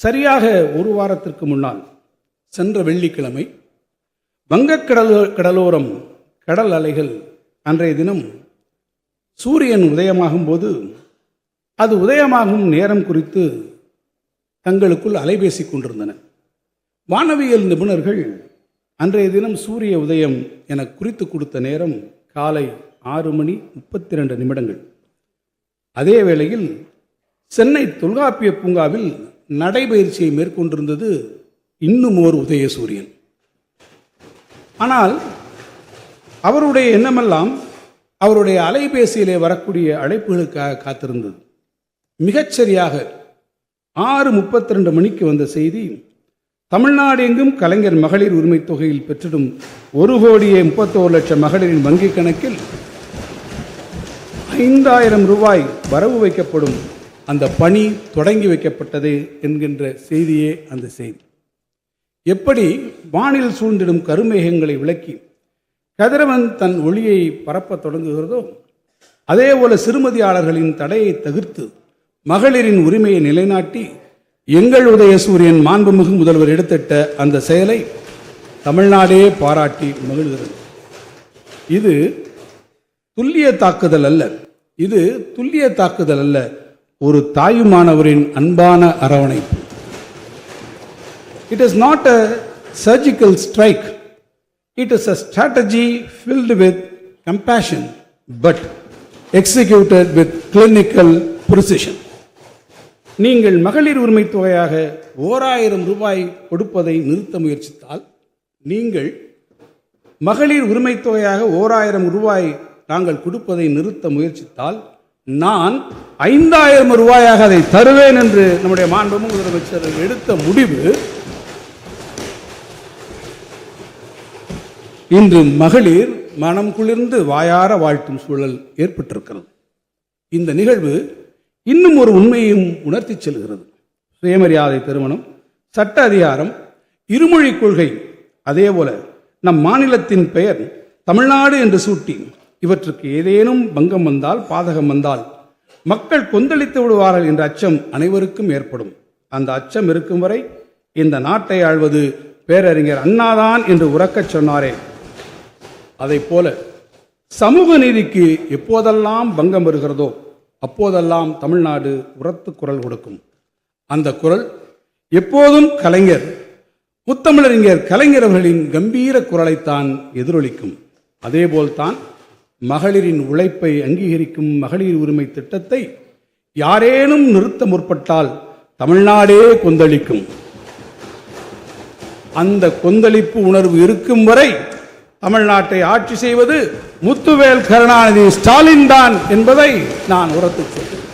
சரியாக ஒரு வாரத்திற்கு முன்னால் சென்ற வெள்ளிக்கிழமை கடலோரம் கடல் அலைகள் அன்றைய தினம் சூரியன் உதயமாகும் போது அது உதயமாகும் நேரம் குறித்து தங்களுக்குள் அலைபேசிக் கொண்டிருந்தன. வானவியல் நிபுணர்கள் அன்றைய தினம் சூரிய உதயம் என குறித்து கொடுத்த நேரம் காலை 6:32. அதே வேளையில் சென்னை தொல்காப்பிய பூங்காவில் நடைபயிற்சியை மேற்கொண்டிருந்தது இன்னும் ஓர் உதய சூரியன். ஆனால் அவருடைய எண்ணமெல்லாம் அவருடைய அலைபேசியிலே வரக்கூடிய அழைப்புகளுக்காக காத்திருந்தது. மிகச்சரியாக 6:32 மணிக்கு வந்த செய்தி, தமிழ்நாடு எங்கும் கலைஞர் மகளிர் உரிமை தொகையில் பெற்றிடும் 1,31,00,000 மகளிரின் வங்கிக் கணக்கில் 5,000 ரூபாய் வரவு வைக்கப்படும், அந்த பணி தொடங்கி வைக்கப்பட்டது என்கின்ற செய்தியே அந்த செய்தி. எப்படி வானில் சூழ்ந்திடும் கருமேகங்களை விளக்கி கதிரவன் தன் ஒளியை பரப்ப தொடங்குகிறதோ, அதே போல சிறுமதியாளர்களின் தடையை தவிர்த்து மகளிரின் உரிமையை நிலைநாட்டி எங்கள் உதயசூரியன் மாண்புமிகு முதல்வர் எடுத்திட்ட அந்த செயலை தமிழ்நாடே பாராட்டி மகிழ்கிறது. இது துல்லிய தாக்குதல் அல்ல, ஒரு தாயுமானவரின் அன்பான அரவணைப்பு. It is not a surgical strike. It is a strategy filled with compassion but executed with clinical precision. நீங்கள் மகளிர் உரிமை தொகையாக 1,000 ரூபாய் கொடுப்பதை நிறுத்த முயற்சித்தால், நீங்கள் மகளிர் உரிமை தொகையாக 1,000 ரூபாய் நாங்கள் கொடுப்பதை நிறுத்த முயற்சித்தால், நான் 5,000 ரூபாயாக அதை தருவேன் என்று நம்முடைய மாண்புமிகு முதலமைச்சர் எடுத்த முடிவு இன்று மகளிர் மனம் குளிர்ந்து வாயார வாழ்த்தும் சூழல் ஏற்பட்டிருக்கிறது. இந்த நிகழ்வு இன்னும் ஒரு உண்மையையும் உணர்த்தி செல்கிறது. சுயமரியாதை திருமணம், சட்ட அதிகாரம், இருமொழி கொள்கை, அதேபோல நம் மாநிலத்தின் பெயர் தமிழ்நாடு என்று சூட்டி இவற்றுக்கு ஏதேனும் பங்கம் வந்தால், பாதகம் வந்தால் மக்கள் கொந்தளித்து விடுவார்கள் என்ற அச்சம் அனைவருக்கும் ஏற்படும். அந்த அச்சம் இருக்கும் வரை இந்த நாட்டை ஆள்வது பேரறிஞர் அண்ணாதான் என்று உரக்கச் சொன்னாரே, அதை போல சமூக நீதிக்கு எப்போதெல்லாம் பங்கம் வருகிறதோ அப்போதெல்லாம் தமிழ்நாடு உரத்து குரல் கொடுக்கும். அந்த குரல் எப்போதும் முத்தமிழறிஞர் கலைஞர் அவர்களின் கம்பீர குரலைத்தான் எதிரொலிக்கும். அதேபோல்தான் மகளிரின் உழைப்பை அங்கீகரிக்கும் மகளிர் உரிமை திட்டத்தை யாரேனும் நிறுத்த முற்பட்டால் தமிழ்நாடே கொந்தளிக்கும். அந்த கொந்தளிப்பு உணர்வு இருக்கும் வரை தமிழ்நாட்டை ஆட்சி செய்வது முத்துவேல் கருணாநிதி ஸ்டாலின் தான் என்பதை நான் உரத்து சொல்கிறேன்.